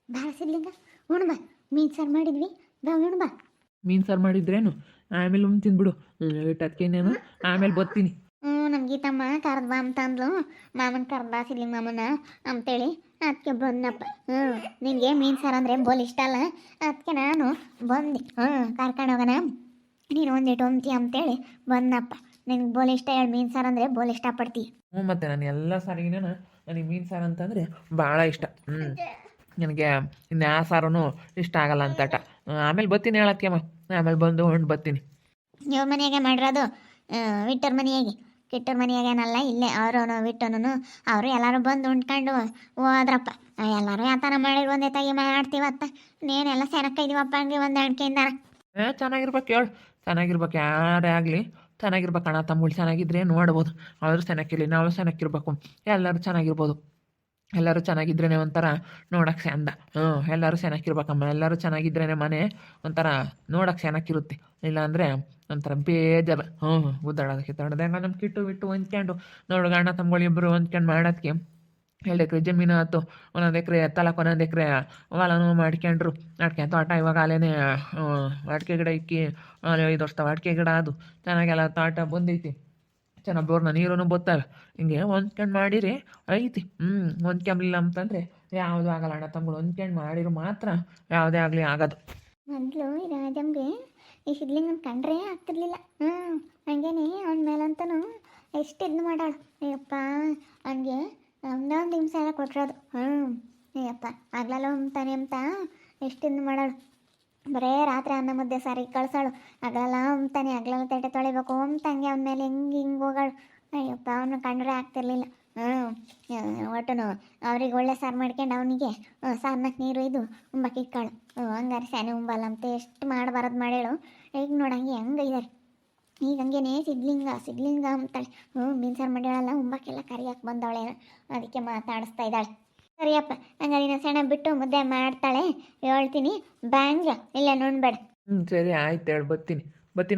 ಭಾಳ ಸಿದ್ಲಿಂಗ ಉಣ್ ಬಾ. ಮೀನು ಸಾರು ಮಾಡಿದ್ವಿ, ಬಾ ಉಣ್ ಬಾ. ಮೀನು ಸಾರು ಮಾಡಿದ್ರೇನು? ಆಮೇಲೆ ತಿಂದ್ಬಿಡು ಇಟ್ಟದ್ಕೇನೇನು, ಆಮೇಲೆ ಬರ್ತೀನಿ. ನಮ್ಮ ಗೀತಮ್ಮ ಕರ್ದ ಬಾ ಅಂತ ಅಂದ್ಲು. ಮಾಮನ ಕರ್ದ ಬಾ ಸಿದ್ಲಿಂಗ ಮಾಮನ ಅಂತೇಳಿ ಅದಕ್ಕೆ ಬಂದಪ್ಪ. ನಿನಗೆ ಮೀನು ಸಾರು ಅಂದರೆ ಬೋಲ್ ಇಷ್ಟ ಅಲ್ಲ, ಅದಕ್ಕೆ ನಾನು ಬಂದು ಕರ್ಕೊಂಡು ಹೋಗೋಣ, ನೀನು ಒಂದಿಟ್ಟು ಹೊಂತಿ ಅಂತೇಳಿ ಬಂದಪ್ಪ. ನಿನ್ಗೆ ಬೋಲ್ ಇಷ್ಟ ಹೇಳಿ ಮೀನು ಸಾರು ಅಂದರೆ ಬೋಲ್ ಇಷ್ಟಪಡ್ತೀವಿ. ಹ್ಞೂ ಮತ್ತೆ ನಾನು ಎಲ್ಲ ಸಾರಿಗಿನ ನನಗೆ ಮೀನು ಸಾರು ಅಂತಂದರೆ ಭಾಳ ಇಷ್ಟ. ನನಗೆ ಇನ್ಯಾ ಸಾರೂ ಇಷ್ಟ ಆಗಲ್ಲ ಅಂತಟ. ಆಮೇಲೆ ಬರ್ತೀನಿ ಹೇಳತ್ಕೆಮ್ಮ, ಆಮೇಲೆ ಬಂದು ಹೊಂಡು ಬರ್ತೀನಿ. ಇವ್ರ ಮನೆಯಾಗೆ ಮಾಡಿರೋದು ವಿಟ್ಟರ್ ಮನೆಯಾಗೆ, ಕಿಟ್ಟರ ಮನೆಯಾಗೇನಲ್ಲ, ಇಲ್ಲೇ ಅವರು ವಿಟ್ಟನು ಅವರು ಎಲ್ಲರೂ ಬಂದು ಉಂಡ್ಕೊಂಡು ಹೋದ್ರಪ್ಪ. ಎಲ್ಲರೂ ಯಾವ ಥರ ಮಾಡಿರು ಒಂದೇ ತಾಗಿ ಮಾಡ್ತೀವತ್ತ. ನೀನೆಲ್ಲ ಸೆನಕ್ಕಿದೀವಪ್ಪ ಹಂಗೆ ಒಂದು ಅಣ್ಕೆಯಿಂದ. ಚೆನ್ನಾಗಿರ್ಬೇಕು ಹೇಳು, ಚೆನ್ನಾಗಿರ್ಬೇಕು, ಯಾರೇ ಆಗಲಿ ಚೆನ್ನಾಗಿರ್ಬೇಕು. ಅಣ್ಣ ತಮ್ಮಗಳು ಚೆನ್ನಾಗಿದ್ರೆ ನೋಡ್ಬೋದು, ಅವರು ಚೆನ್ನಾಗಿರಲಿ ನಾವು ಚೆನ್ನಾಗಿರ್ಬೇಕು, ಎಲ್ಲರೂ ಚೆನ್ನಾಗಿರ್ಬೋದು. ಎಲ್ಲರೂ ಚೆನ್ನಾಗಿದ್ರೇ ಒಂಥರ ನೋಡೋಕೆ ಚಂದ. ಎಲ್ಲರೂ ಚೆನ್ನಾಗಿರ್ಬೇಕಮ್ಮ, ಎಲ್ಲರೂ ಚೆನ್ನಾಗಿದ್ರೇ ಮನೆ ಒಂಥರ ನೋಡೋಕೆ ಚೆನ್ನಾಗಿರುತ್ತೆ. ಇಲ್ಲಾಂದರೆ ಒಂಥರ ಬೇಜಾರು. ಉದ್ದಾಡೋದಕ್ಕೆ ತಡ್ದಂಗೆ ನಮ್ಮ ಕಿಟ್ಟು ಬಿಟ್ಟು ಹೊಂದ್ಕೊಂಡು ನೋಡು, ಅಣ್ಣ ತಮ್ಮಗಳು ಇಬ್ಬರು ಹೊಂದ್ಕೊಂಡು ಮಾಡೋದಕ್ಕೆ 2 ಎಕರೆ ಜಮೀನು ಆಯ್ತು, 1 ಎಕರೆ ತಲಕ್ಕೆ 1 ಎಕರೆ ಹೊಲನೂ ಮಾಡ್ಕೊಂಡ್ರು. ಅಡಿಕೆ ತೋಟ ಇವಾಗ ಅಲ್ಲೇ ಅಡಿಕೆ ಗಿಡ ಇಕ್ಕಿ 5 ವರ್ಷ ಅಡಿಕೆ ಗಿಡ ಅದು ಚೆನ್ನಾಗೆಲ್ಲ ತೋಟ ಬಂದೈತಿ. ಚೆನ್ನಾಗಿ ಬೋರ್ನ ನೀರೂ ಬರ್ತವೆ. ಹಿಂಗೆ ಹೊಂದ್ಕೊಂಡು ಮಾಡಿರಿ ಐತಿ. ಹೊಂದ್ಕೊಂಬಿಲ್ಲ ಅಂತಂದರೆ ಯಾವುದೂ ಆಗಲ್ಲ. ಅಣ್ಣ ತಮ್ಮಗಳು ಹೊಂದ್ಕೊಂಡು ಮಾಡಿರು ಮಾತ್ರ ಯಾವುದೇ ಆಗಲಿ ಆಗೋದು. ಮೊದಲು ಈ ರಾಜಮ್ಗೆ ಈ ಸಿದ್ಲಿಂಗನ ಕಂಡ್ರೆ ಆಗ್ತಿರ್ಲಿಲ್ಲ. ಹಂಗೇನೆ ಅವನ ಮೇಲಂತನೂ ಎಷ್ಟು ಇದು ಮಾಡಾಳು. ಅಯ್ಯಪ್ಪ ಅವನಿಗೆ ಒಂದೊಂದು ಹಿಂಸೆ ಎಲ್ಲ ಕೊಟ್ಟಿರೋದು. ಅಯ್ಯಪ್ಪ ಆಗ್ಲಲ್ಲ ಅಂತಾನೆ ಅಂತ ಎಷ್ಟು ಇದು ಮಾಡಾಳು. ಬರೇ ರಾತ್ರಿ ಅನ್ನ ಮುದ್ದೆ ಸಾರಿ ಕಳ್ಸಾಳು. ಹಗಲೆಲ್ಲ ಅಂತಾನೆ, ಹಗಲೆಲ್ಲ ತಟ್ಟೆ ತೊಳಿಬೇಕು ಅಂತಂಗೆ ಅವನ ಮೇಲೆ ಹಿಂಗೆ ಹೋಗಾಳು. ಅಯ್ಯಪ್ಪ ಅವನು ಕಂಡ್ರೆ ಆಗ್ತಿರ್ಲಿಲ್ಲ. ಒಟ್ಟನು ಅವ್ರಿಗೆ ಒಳ್ಳೆ ಸಾರು ಮಾಡ್ಕೊಂಡು ಅವನಿಗೆ ಸಾರ್ನಕ್ಕೆ ನೀರು ಇದು ಉಂಬಕ್ಕೆ ಇಕ್ಕಾಳು. ಹಂಗಾರೆ ಸ್ಯಾನೆ ಉಂಬಲ್ಲ ಅಂತ ಎಷ್ಟು ಮಾಡಬಾರದು ಮಾಡೇಳು. ಈಗ ನೋಡಂಗೆ ಹೆಂಗಿದ್ದಾರೆ. ಈಗ ಹಂಗೇನೆ ಸಿದ್ಲಿಂಗ ಅಂತಾಳೆ. ಮೀನು ಸಾರು ಮಾಡ್ಯಾಳಲ್ಲ, ಉಂಬಕ್ಕೆಲ್ಲ ಕರಿಯಾಕೆ ಬಂದವಳೆ, ಅದಕ್ಕೆ ಮಾತಾಡಿಸ್ತಾ ಇದ್ದಾಳೆ. ಸರಿಯಪ್ಪ, ಹಂಗಾರೆ ಸೆಣೆ ಬಿಟ್ಟು ಮುದ್ದೆ ಮಾಡ್ತಾಳೆ, ಹೇಳ್ತೀನಿ. ಬ್ಯಾಂಗ್ ಇಲ್ಲ ನುಣ್ಬೇಡ. ಸರಿ ಆಯ್ತು ಹೇಳು, ಬರ್ತೀನಿ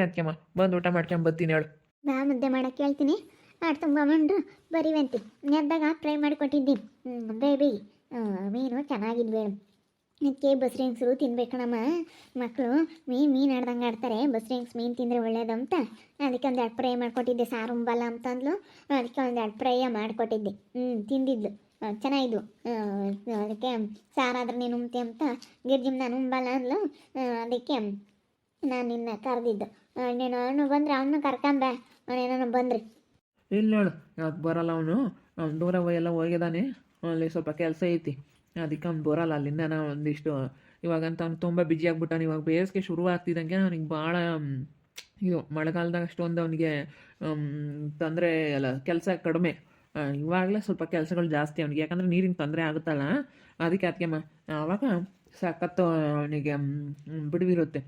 ಅದಕ್ಕೆಮ್ಮ, ಬಂದು ಊಟ ಮಾಡ್ಕೊಂಡು ಬರ್ತೀನಿ ಹೇಳು. ಬಾ ಮುದ್ದೆ ಮಾಡೋಕ್ಕೆ ಹೇಳ್ತೀನಿ. ಮಾಡ್ತಂಬಂಡ್ರು ಬರೀವಂತಿ. ನೆದ್ದಾಗ ಫ್ರೈ ಮಾಡಿಕೊಟ್ಟಿದ್ದಿ ಬೇಬಿ ಮೀನು ಚೆನ್ನಾಗಿದ್ವಿ. ಇದಕ್ಕೆ ಬಸ್ರಿ ಹೆಂಗಸರು ತಿನ್ಬೇಕಣಮ್ಮ, ಮಕ್ಕಳು ಮೀನು ಆಡ್ದಂಗೆ ಆಡ್ತಾರೆ, ಬಸ್ರಿ ಹೆಂಗ್ಸ್ ಮೀನು ತಿಂದರೆ ಒಳ್ಳೇದು ಅಂತ. ಅದಕ್ಕೆ 2 ಫ್ರೈ ಮಾಡಿಕೊಟ್ಟಿದ್ದೆ. ಸಾರು ಉಂಬಲ್ಲ ಅಂತಂದ್ಲು, ಅದಕ್ಕೆ 2 ಫ್ರೈ ಮಾಡಿಕೊಟ್ಟಿದ್ದೆ. ತಿಂದಿದ್ಲು, ಚೆನ್ನಾಗಿದ್ವು. ಅದಕ್ಕೆ ಸಾರಾದ್ರೆ ನೀನು ಉಂಬ್ತಿ ಅಂತ ಗಿರ್ಜಿಮ್ ನಾನು ಉಂಬಲ್ಲ ಅಂದ್ಲು. ಅದಕ್ಕೆ ನಾನು ನಿನ್ನ ಕರೆದಿದ್ದು. ನೀನು ಅವನು ಬಂದರೆ ಅವನು ಕರ್ಕೊಂಬ, ಅವನೇನೋ ಬಂದ್ರಿ. ಇಲ್ಲ ಹೇಳು, ಯಾಕೆ ಬರಲ್ಲ ಅವನು ದೂರ ಎಲ್ಲ ಹೋಗಿದ್ದಾನೆ, ಅಲ್ಲಿ ಸ್ವಲ್ಪ ಕೆಲಸ ಐತಿ, ಅದಕ್ಕೆ ಅವ್ನು ಬರೋಲ್ಲ. ಅಲ್ಲಿಂದ ನಾನು ಒಂದಿಷ್ಟು ಇವಾಗಂತ ಅವ್ನು ತುಂಬ ಬ್ಯುಸಿ ಆಗ್ಬಿಟ್ಟಾನೆ. ಇವಾಗ ಬೇಸಿಗೆ ಶುರು ಆಗ್ತಿದ್ದಂಗೆ ಅವನಿಗೆ ಭಾಳ ಇದು ಮಳೆಗಾಲದಾಗ ಅಷ್ಟೊಂದು ಅವನಿಗೆ ತೊಂದರೆ ಅಲ್ಲ, ಕೆಲಸ ಕಡಿಮೆ. ಇವಾಗಲೇ ಸ್ವಲ್ಪ ಕೆಲಸಗಳು ಜಾಸ್ತಿ ಅವನಿಗೆ, ಯಾಕಂದರೆ ನೀರಿನ ತೊಂದರೆ ಆಗುತ್ತಲ್ಲ, ಅದಕ್ಕೆ ಅದಕ್ಕೆ ಆವಾಗ ಸಖತ್ತು ಅವನಿಗೆ ಬಿಡುವಿರುತ್ತೆ.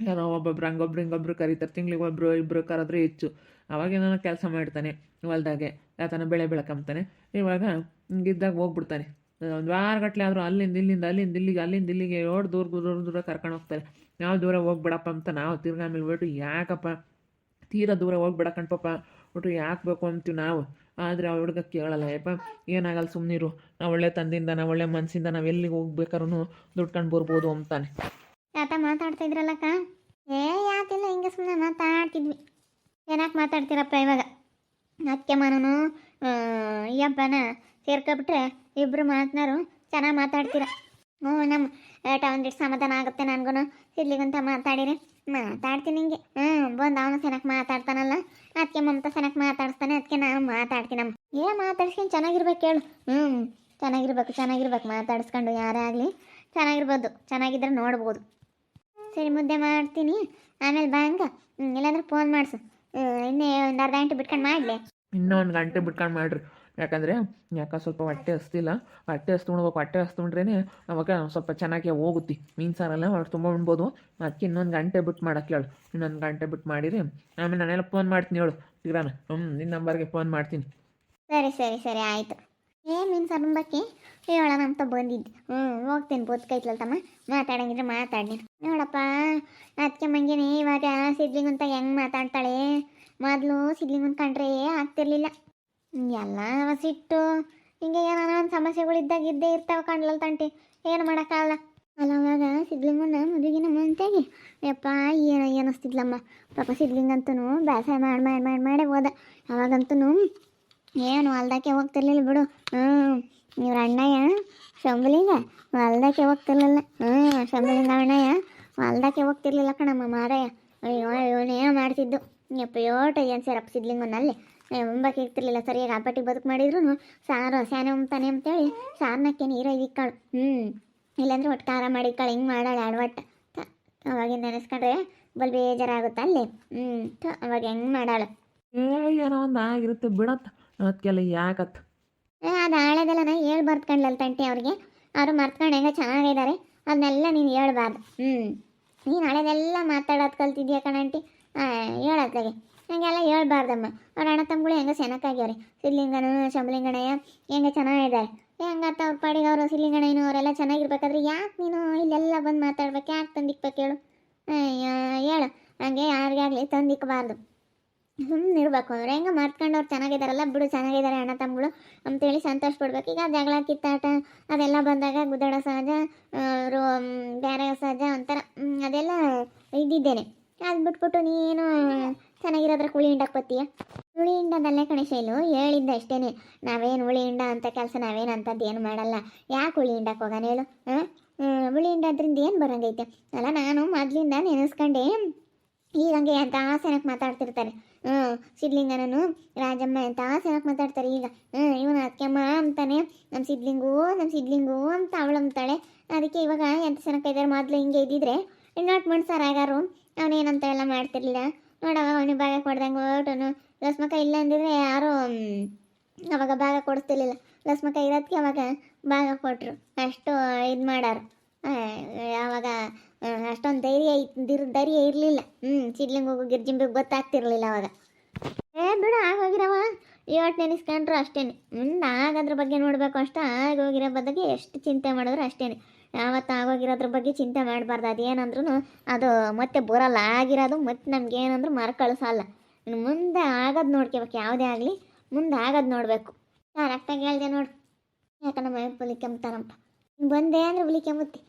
ಯಾರೋ ಒಬ್ಬೊಬ್ರು ಹಿಂಗೊಬ್ರು ಕರೀತಾರೆ, ತಿಂಗ್ಳಿಗೆ 1-2 ಕರೆದ್ರೆ ಹೆಚ್ಚು. ಅವಾಗೇನೋ ಕೆಲಸ ಮಾಡ್ತಾನೆ ಹೊಲ್ದಾಗೆ, ಯಾತನ ಬೆಳೆ ಬೆಳ್ಕೊಂತಾನೆ. ಇವಾಗ ಹಿಂಗಿದ್ದಾಗ ಹೋಗ್ಬಿಡ್ತಾನೆ. 1 ವಾರಗಟ್ಟಲೆ ಆದರೂ ಅಲ್ಲಿಂದ ಇಲ್ಲಿಗೆ ದೂರ ಕರ್ಕೊಂಡು ಹೋಗ್ತಾರೆ. ನಾವು ದೂರ ಹೋಗ್ಬಿಡಪ್ಪ ಅಂತ ನಾವು ತಿರ್ಗಿ ಆಮೇಲೆ ಬಿಟ್ಟು ಯಾಕಪ್ಪ ತೀರಾ ದೂರ ಹೋಗ್ಬಿಡ ಕಣ್ಪಪ್ಪ ಬಿಟ್ಟು ಯಾಕೆ ಬೇಕು ಅಂತೀವಿ ನಾವು. ಆದರೆ ಆ ಹುಡುಗ ಕೇಳಲ್ಲ. ಯಪ್ಪ ಏನಾಗಲ್ಲ ಸುಮ್ಮನಿರು, ನಾವು ಒಳ್ಳೆ ತಂದಿಂದ, ನಾವು ಒಳ್ಳೆ ಮನಸ್ಸಿಂದ ನಾವು ಎಲ್ಲಿಗೆ ಹೋಗ್ಬೇಕಾದ್ರೂ ದುಡ್ಕೊಂಡು ಬರ್ಬೋದು ಅಂತಾನೆ. ಯಾತ ಮಾತಾಡ್ತಾ ಇದ್ರಲ್ಲಕ್ಕ? ಯಾತಿಲ್ಲ, ಹಿಂಗೆ ಸುಮ್ಮನೆ ಮಾತಾಡ್ತಿದ್ವಿ. ಏನಕ್ಕೆ ಮಾತಾಡ್ತೀರಪ್ಪ ಇವಾಗ? ಅದಕ್ಕೆ ಮನೂ ಅಯ್ಯಪ್ಪನ ಸೇರ್ಕೊಬಿಟ್ರೆ ಇಬ್ಬರು ಮಾತನಾರು ಚೆನ್ನಾಗಿ ಮಾತಾಡ್ತೀರ. ನಮ್ಮ ಏಟ ಒಂದಿಟ್ಟು ಸಮಾಧಾನ ಆಗುತ್ತೆ ನನಗೂ. ಸಿಡ್ಲಿಗಂತ ಮಾತಾಡಿರಿ ಮಾತಾಡ್ತೀನಿ ಹಿಂಗೆ. ಬಂದು ಅವನು ಸೆನಕ್ಕೆ ಮಾತಾಡ್ತಾನಲ್ಲ, ಅದಕ್ಕೆ ಮಮತ ಸೆನಕ್ಕೆ ಮಾತಾಡಿಸ್ತಾನೆ, ಅದಕ್ಕೆ ನಾನು ಮಾತಾಡ್ತೀನಮ್ಮ. ಮಾತಾಡ್ಸ್ಕೊಂಡು ಚೆನ್ನಾಗಿರ್ಬೇಕು ಹೇಳು. ಚೆನ್ನಾಗಿರ್ಬೇಕು ಮಾತಾಡಿಸ್ಕೊಂಡು. ಯಾರೇ ಆಗಲಿ ಚೆನ್ನಾಗಿರ್ಬೋದು, ಚೆನ್ನಾಗಿದ್ರೆ ನೋಡ್ಬೋದು. ಸರಿ ಮುದ್ದೆ ಮಾಡ್ತೀನಿ, ಆಮೇಲೆ ಬ್ಯಾಂಗ ಇಲ್ಲಾಂದ್ರೆ ಫೋನ್ ಮಾಡಿಸು. ಇನ್ನೇ 1 ಅರ್ಧ ಗಂಟೆ ಬಿಟ್ಕೊಂಡು ಮಾಡಲಿ. ಇನ್ನೂ 1 ಗಂಟೆ ಬಿಟ್ಕೊಂಡು ಮಾಡಿರಿ, ಯಾಕಂದರೆ ಸ್ವಲ್ಪ ಹೊಟ್ಟೆ ಹಸ್ತಿಲ್ಲ. ಹೊಟ್ಟೆ ಹಸ್ಕೊಂಡ್ಬೇಕು, ಹೊಟ್ಟೆ ಹಸ್ಕೊಂಡ್ರೇ ಅವಾಗ ಸ್ವಲ್ಪ ಚೆನ್ನಾಗಿ ಹೋಗುತ್ತೆ. ಮೀನು ಸಾರಲ್ಲ ಅವ್ರು ತುಂಬ ಉಣ್ಬೋದು. ಅದಕ್ಕೆ ಇನ್ನೊಂದು ಗಂಟೆ ಬಿಟ್ಟು ಮಾಡೋಕ್ಕೆ ಹೇಳು. ಇನ್ನೊಂದು ಗಂಟೆ ಬಿಟ್ಟು ಮಾಡಿರಿ, ಆಮೇಲೆ ನಾನೆಲ್ಲ ಫೋನ್ ಮಾಡ್ತೀನಿ ಹೇಳು ಸಿಗ್ರಾನ. ನಿನ್ನ ನಂಬರ್ಗೆ ಫೋನ್ ಮಾಡ್ತೀನಿ. ಸರಿ ಆಯಿತು. ಮೀನು ಸಾರು ಬಗ್ಗೆ ಹೇಳೋಣ ಅಂತ ಬಂದಿದ್ದು. ಹೋಗ್ತೀನಿ, ಬದುಕೈತ್ಲಲ್ಲ ತಮ್ಮ, ಮಾತಾಡಂಗಿದ್ರೆ ಮಾತಾಡಿ. ನೋಡಪ್ಪ ಅದಕ್ಕೆ ಮಂಗೇನೆ ಇವಾಗ ಸಿದ್ಲಿಂಗಂತ ಹೆಂಗೆ ಮಾತಾಡ್ತಾಳೆ. ಮೊದಲು ಸಿದ್ಲಿಂಗನ್ ಕಂಡ್ರೆ ಆಗ್ತಿರ್ಲಿಲ್ಲ. ಎಲ್ಲ ಸಿಟ್ಟು ಹಿಂಗೆ ಏನಾರ ಒಂದು ಸಮಸ್ಯೆಗಳಿದ್ದಾಗ ಇದ್ದೇ ಇರ್ತಾವೆ ಕಾಣ್ಲಲ್ಲ ತಂಟಿ, ಏನು ಮಾಡೋಕ್ಕಾಗಲ್ಲ. ಅಲ್ಲ ಅವಾಗ ಸಿದ್ಲಿಂಗನ ಮದುವೆಗಿನ ಮುಂತೆಗೆ ಯಪ್ಪ ಏನಿಸ್ತಿದ್ಲಮ್ಮ ಪಾಪ. ಸಿದ್ಲಿಂಗಂತೂ ಬೇಸಾಯ ಮಾಡೇ ಹೋದ. ಅವಾಗಂತೂ ಏನು ಹೊಲ್ದಕ್ಕೆ ಹೋಗ್ತಿರ್ಲಿಲ್ಲ ಬಿಡು. ಇವ್ರ ಅಣ್ಣಯ್ಯ ಶಂಬಲಿಂಗ ಹೊಲ್ದಕ್ಕೆ ಹೋಗ್ತಿರ್ಲಿಲ್ಲ. ಶಂಬಲಿಂಗ ಅಣ್ಣಯ್ಯ ಹೊಲ್ದಕ್ಕೆ ಹೋಗ್ತಿರ್ಲಿಲ್ಲ ಕಣಮ್ಮ ಮಾರಯ್ಯ. ಅಯ್ಯೋ ಇವನೇನೋ ಮಾಡ್ತಿದ್ದು ಯಪ್ಪ ಯೋಟ ಏನು ಸೇರಪ್ಪ ಸಿದ್ಲಿಂಗನಲ್ಲಿ ಉಂಬಕ್ಕೆ ಇರ್ತಿರ್ಲಿಲ್ಲ ಸರಿಯಾಗಿ ಆಪಟ್ಟಿಗೆ ಬದುಕು ಮಾಡಿದ್ರು ಸಾರು ಸ್ಯಾನೆ ಉಂತಾನೆ ಅಂತೇಳಿ ಸಾರ್ನಕ್ಕೆ ನೀರು ಇಕ್ಕಾಳು. ಇಲ್ಲಾಂದ್ರೆ ಒಟ್ಟು ಖಾರ ಮಾಡಿಕ್ಕಾಳು. ಹಿಂಗೆ ಮಾಡಾಳೆ ಅಡ್ವಟ್ಟ. ಅವಾಗಿಂದ ನೆನೆಸ್ಕೊಂಡ್ರೆ ಬಲ್ ಬೇಜಾರಾಗುತ್ತೆ ಅಲ್ಲಿ. ಅವಾಗ ಹೆಂಗೆ ಮಾಡಾಳು. ಏನೋ ಒಂದು ಆಗಿರುತ್ತೆ ಬಿಡತ್ತ ಅದಕ್ಕೆಲ್ಲ ಯಾಕತ್ತ. ಅದು ಹಳೆದೆಲ್ಲ ಹೇಳಿ ಬರ್ತ್ಕೊಂಡ್ಲಲ್ಲ ತಂಟಿ ಅವ್ರಿಗೆ. ಅವರು ಮರ್ತ್ಕೊಂಡು ಹೆಂಗೆ ಚೆನ್ನಾಗಿದ್ದಾರೆ ಅದನ್ನೆಲ್ಲ ನೀನು ಹೇಳ್ಬಾರ್ದು. ನೀನು ಹಳೆದೆಲ್ಲ ಮಾತಾಡೋದು ಕಲ್ತಿದ್ಯಾ ಕಣಂಟಿ. ಹೇಳತ್ಲಾಗೆ ಹಂಗೆಲ್ಲ ಹೇಳ್ಬಾರ್ದಮ್ಮ. ಅವ್ರ ಅಣ್ಣ ತಮ್ಮಗಳು ಹೆಂಗೆ ಚೆನ್ನಾಗಾಗ್ಯವ್ರಿ. ಸಿದ್ಲಿಂಗನು ಶಂಭಲಿಂಗಣ್ಣಯ್ಯ ಹೆಂಗೆ ಚೆನ್ನಾಗಿದ್ದಾರೆ. ಹೆಂಗತ್ತ ಅವ್ರ ಪಾಡಿಗೆ ಅವರು ಸಿದ್ಲಿಂಗಣ್ಣಯ್ಯನು ಅವರೆಲ್ಲ ಚೆನ್ನಾಗಿರ್ಬೇಕಾದ್ರೆ ಯಾಕೆ ನೀನು ಇಲ್ಲೆಲ್ಲ ಬಂದು ಮಾತಾಡ್ಬೇಕು, ಯಾಕೆ ತಂದಿಕ್ಬೇಕು ಹೇಳು. ಹೇಳು ಹಂಗೆ ಯಾರಿಗಾಗಲಿ ತಂದಿಕ್ಕಬಾರ್ದು. ಇರಬೇಕು. ಅವ್ರು ಹೆಂಗೆ ಮಾರ್ತ್ಕೊಂಡವ್ರು ಚೆನ್ನಾಗಿದ್ದಾರಲ್ಲ ಬಿಡು, ಚೆನ್ನಾಗಿದ್ದಾರೆ ಅಣ್ಣ ತಮ್ಮಗಳು ಅಂತೇಳಿ ಸಂತೋಷ ಪಡ್ಬೇಕು. ಈಗ ಜಗಳ ಕಿತ್ತಾಟ ಅದೆಲ್ಲ ಬಂದಾಗ ಗುದ್ದಾಡೋ ಸಹಜ, ಅವರು ಬೇರೆ ಸಹಜ ಒಂಥರ ಅದೆಲ್ಲ ಇದ್ದಿದ್ದೇನೆ. ಅದು ಬಿಟ್ಬಿಟ್ಟು ನೀನು ಚೆನ್ನಾಗಿರೋದ್ರ ಹುಳಿ ಹಿಂಡಕ್ಕೆ ಬತ್ತೀಯ. ಹುಳಿ ಹಿಂಡದಲ್ಲೇ ಕಣೇಶೈಲು ಹೇಳಿದ್ದ ಅಷ್ಟೇ. ನಾವೇನು ಹುಳಿ ಹಿಂಡ ಅಂತ ಕೆಲಸ ನಾವೇನು ಅಂಥದ್ದು ಏನು ಮಾಡಲ್ಲ. ಯಾಕೆ ಹುಳಿ ಹಿಂಡಕ್ಕೆ ಹೋಗೋಣ ಹೇಳು. ಹುಳಿ ಹಿಂಡೋದ್ರಿಂದ ಏನು ಬರೋಂಗೈತೆ. ಅಲ್ಲ ನಾನು ಮೊದಲಿಂದ ನೆನೆಸ್ಕೊಂಡೆ ಈಗ ಹಂಗೆ ಅಂತ ಆಸೆನಕ್ಕೆ ಮಾತಾಡ್ತಿರ್ತಾರೆ. ಸಿದ್ಲಿಂಗನೂ ರಾಜಮ್ಮ ಅಂತ ಆಸೆನಕ್ಕೆ ಮಾತಾಡ್ತಾರೆ. ಈಗ ಇವನು ಅದಕ್ಕೆಮ್ಮ ಅಂತಾನೆ ನಮ್ಮ ಸಿದ್ಲಿಂಗು ಅಂತ ಅವಳಂತಾಳೆ. ಅದಕ್ಕೆ ಇವಾಗ ಎಂತ ಸೆನಕ ಇದ್ದಾರೆ. ಮೊದಲು ಹಿಂಗೆ ಇದ್ದಿದ್ರೆ ಇನ್ನೊಟ್ಟು ಮಣ್ಸಾರ ಆಗಾರು ಅವನೇನಂತ ಎಲ್ಲ ಮಾಡ್ತಿರ್ಲಿಲ್ಲ. ನೋಡವ ಅವನಿಗೆ ಭಾಗ ಕೊಡ್ದಂಗೆ ಓಟನು ಲಸ್ಮಕ್ಕ ಇಲ್ಲ ಅಂದಿದ್ರೆ ಯಾರೂ ಅವಾಗ ಭಾಗ ಕೊಡಿಸ್ತಿರ್ಲಿಲ್ಲ. ಲಸ್ಮಕ್ಕ ಇರೋದಕ್ಕೆ ಅವಾಗ ಭಾಗ ಕೊಟ್ಟರು. ಅಷ್ಟು ಇದು ಮಾಡಾರು. ಆವಾಗ ಅಷ್ಟೊಂದು ಧೈರ್ಯ ಇರಲಿಲ್ಲ. ಸಿದ್ಲಿಂಗು ಗಿರ್ಜಿಂಬಿಗೆ ಗೊತ್ತಾಗ್ತಿರ್ಲಿಲ್ಲ ಅವಾಗ. ಬಿಡು ಆಗೋಗಿರವ ಇವತ್ತು ನೆನೆಸ್ಕೊಂಡ್ರು ಅಷ್ಟೇ. ಮುಂದೆ ಆಗೋದ್ರ ಬಗ್ಗೆ ನೋಡಬೇಕು ಅಷ್ಟೇ. ಆಗೋಗಿರೋ ಬಗ್ಗೆ ಎಷ್ಟು ಚಿಂತೆ ಮಾಡಿದ್ರು ಅಷ್ಟೇ. ಯಾವತ್ತು ಆಗೋಗಿರೋದ್ರ ಬಗ್ಗೆ ಚಿಂತೆ ಮಾಡಬಾರ್ದು. ಅದೇನಂದ್ರೂ ಅದು ಮತ್ತೆ ಬರೋಲ್ಲ. ಆಗಿರೋದು ಮತ್ತೆ ನಮ್ಗೇನಂದ್ರೂ ಕಳಿಸಲ್ಲ. ಮುಂದೆ ಆಗೋದು ನೋಡ್ಕೋಬೇಕು. ಯಾವುದೇ ಆಗಲಿ ಮುಂದೆ ಆಗೋದು ನೋಡಬೇಕು. ಕರೆಕ್ಟಾಗಿ ಹೇಳ್ದೆ ನೋಡು. ಯಾಕಂದ್ರೆ ಮೈ ಹುಲಿ ಕೆಮ್ತಾನಪ್ಪ. ಬಂದೆ ಅಂದ್ರೆ ಹುಲಿ ಕೆಮ್ಮುತ್ತಿ.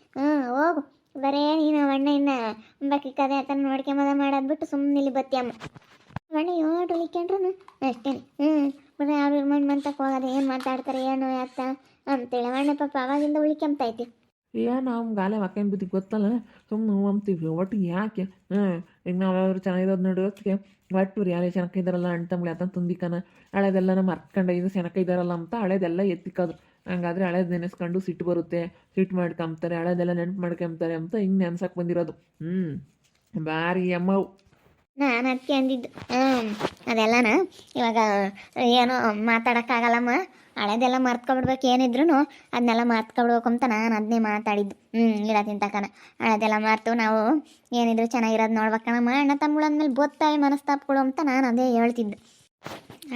ಹೋಗು ಬರೇ ನೀನು ಅಣ್ಣ ಇನ್ನು ಬಾಕಿ ಕದೆ ಆತ ನೋಡ್ಕೊಂಬದ ಮಾಡೋದು ಬಿಟ್ಟು ಸುಮ್ಮನೆ ಇಲ್ಲಿ ಬತ್ತಿಯಮ್ಮ. ಅಣ್ಣ ಯೋಟು ಹುಲಿಕೊಂಡ್ರು ಅಷ್ಟೇ. ಬರೀ ಅವ್ರ ಮಂತಕ್ಕೆ ಹೋಗೋದು ಏನು ಮಾತಾಡ್ತಾರೆ ಏನು ಯಾಕ ಅಂತೇಳಿ ಅಣ್ಣ ಪಾಪ ಅವಾಗಿಂದ ಹುಲಿ ಕೆಮ್ತೈತಿ. ಏನು ಅವ್ನು ಗಾಲೆ ಹಾಕೊಂಡು ಬಿದ್ದು ಗೊತ್ತಲ್ಲ ಸುಮ್ಮನೆ ಅಂತೀವಿ. ಒಟ್ಟು ಯಾಕೆ ಈಗ ನಾವು ಯಾವ್ದು ಚೆನ್ನಾಗಿರೋದು ನೋಡೋದಕ್ಕೆ ಒಟ್ಟು ಯಾರೇ ಚೆನ್ನಾಗಿದ್ದಾರಲ್ಲ ಅಣ್ತಂಬ್ಳಿ ಅಂತ ತುಂದಿಕನ ಹಳೆದೆಲ್ಲ ಮರ್ತ್ಕೊಂಡು ಇದು ಚೆನ್ನಾಗಿದ್ದಾರಲ್ಲ ಅಂತ ಹಳೆದೆಲ್ಲ ಎತ್ತಿಕ್ಕೋದು. ಹಂಗಾದ್ರೆ ಹಳೇದು ನೆನೆಸ್ಕೊಂಡು ಸಿಟ್ಟು ಬರುತ್ತೆ, ಸಿಟ್ಟು ಮಾಡ್ಕೊಂತಾರೆ, ಹಳೇದೆಲ್ಲ ನೆನಪು ಮಾಡ್ಕೊಂತಾರೆ ಅಂತ ಹಿಂಗೆ ನೆನ್ಸಕ್ಕೆ ಬಂದಿರೋದು. ಭಾರಿ ಅಮ್ಮವು. ನಾನು ಅದಕ್ಕೆ ಅಂದಿದ್ದು ಅದೆಲ್ಲನ ಇವಾಗ ಏನೋ ಮಾತಾಡೋಕ್ಕಾಗಲ್ಲಮ್ಮ. ಹಳೆದೆಲ್ಲ ಮರ್ತ್ಕೊಬಿಡ್ಬೇಕು. ಏನಿದ್ರು ಅದನ್ನೆಲ್ಲ ಮರ್ತ್ಕೊಬಿಡ್ಬೇಕು ಅಂತ ನಾನು ಅದನ್ನೇ ಮಾತಾಡಿದ್ದು. ಇಲ್ಲ ತಿಂತಕನ ಹಳೆದೆಲ್ಲ ಮರ್ತು ನಾವು ಏನಿದ್ರು ಚೆನ್ನಾಗಿರೋದು ನೋಡ್ಬೇಕಣಮ್ಮ. ಅಣ್ಣ ತಮ್ಮಗಳು ಅಂದಮೇಲೆ ಬೋತ್ತಾಯಿ ಮನಸ್ತಾಪಗಳು ಅಂತ ನಾನು ಅದೇ ಹೇಳ್ತಿದ್ದು.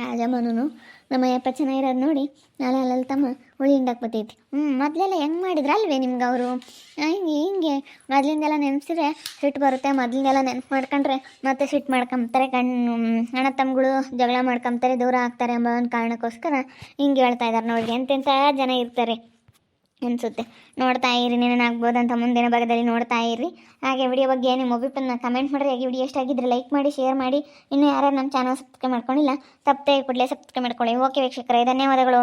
ರಾಜಮ್ಮನೂ ನಮ್ಮ ಅಯ್ಯಪ್ಪ ಚೆನ್ನಾಗಿರೋದು ನೋಡಿ ಅಲ್ಲ ತಮ್ಮ ಹುಳಿ ಹಿಂಡಕ್ಕೆ ಬರ್ತೈತಿ. ಮೊದಲೆಲ್ಲ ಹೆಂಗೆ ಮಾಡಿದ್ರು ಅಲ್ವೇ ನಿಮ್ಗೆ ಅವರು. ಹಿಂಗೆ ಮೊದಲಿಂದೆಲ್ಲ ನೆನೆಸಿದ್ರೆ ಸಿಟ್ಟು ಬರುತ್ತೆ. ಮೊದಲಿಂದೆಲ್ಲ ನೆನ್ಪು ಮಾಡ್ಕೊಂಡ್ರೆ ಮತ್ತೆ ಸಿಟ್ಟು ಮಾಡ್ಕೊಂತಾರೆ. ಅಣ್ಣ ತಮ್ಮಗಳು ಜಗಳ ಮಾಡ್ಕೊಂತಾರೆ, ದೂರ ಆಗ್ತಾರೆ ಎಂಬ ಒಂದು ಕಾರಣಕ್ಕೋಸ್ಕರ ಹಿಂಗೆ ಹೇಳ್ತಾ ಇದ್ದಾರೆ. ನೋಡಿ ಎಂತೆಂಥ ಜನ ಇರ್ತಾರೆ ಅನಿಸುತ್ತೆ. ನೋಡ್ತಾ ಇರಿ, ನೆನನಾಗ್ಬೋದಂತ ಮುಂದಿನ ಭಾಗದಲ್ಲಿ ನೋಡ್ತಾ ಇರಿ. ಹಾಗೆ ವಿಡಿಯೋ ಬಗ್ಗೆ ನಿಮ್ಮ ಒಬ್ಬಿಪ್ಪನ್ನ ಕಮೆಂಟ್ ಮಾಡಿರಿ. ಹಾಗೆ ವಿಡಿಯೋ ಎಷ್ಟಾಗಿದ್ದರೆ ಲೈಕ್ ಮಾಡಿ, ಶೇರ್ ಮಾಡಿ. ಇನ್ನೂ ಯಾರು ನಮ್ಮ ಚಾನಲ್ ಸಬ್ಸ್ಕ್ರೈಬ್ ಮಾಡ್ಕೊಂಡಿಲ್ಲ ತಪ್ಪದೆ ಕೂಡಲೇ ಸಬ್ಸ್ಕ್ರೈಬ್ ಮಾಡ್ಕೊಳ್ಳಿ. ಓಕೆ ವೀಕ್ಷಕರೇ, ಧನ್ಯವಾದಗಳು.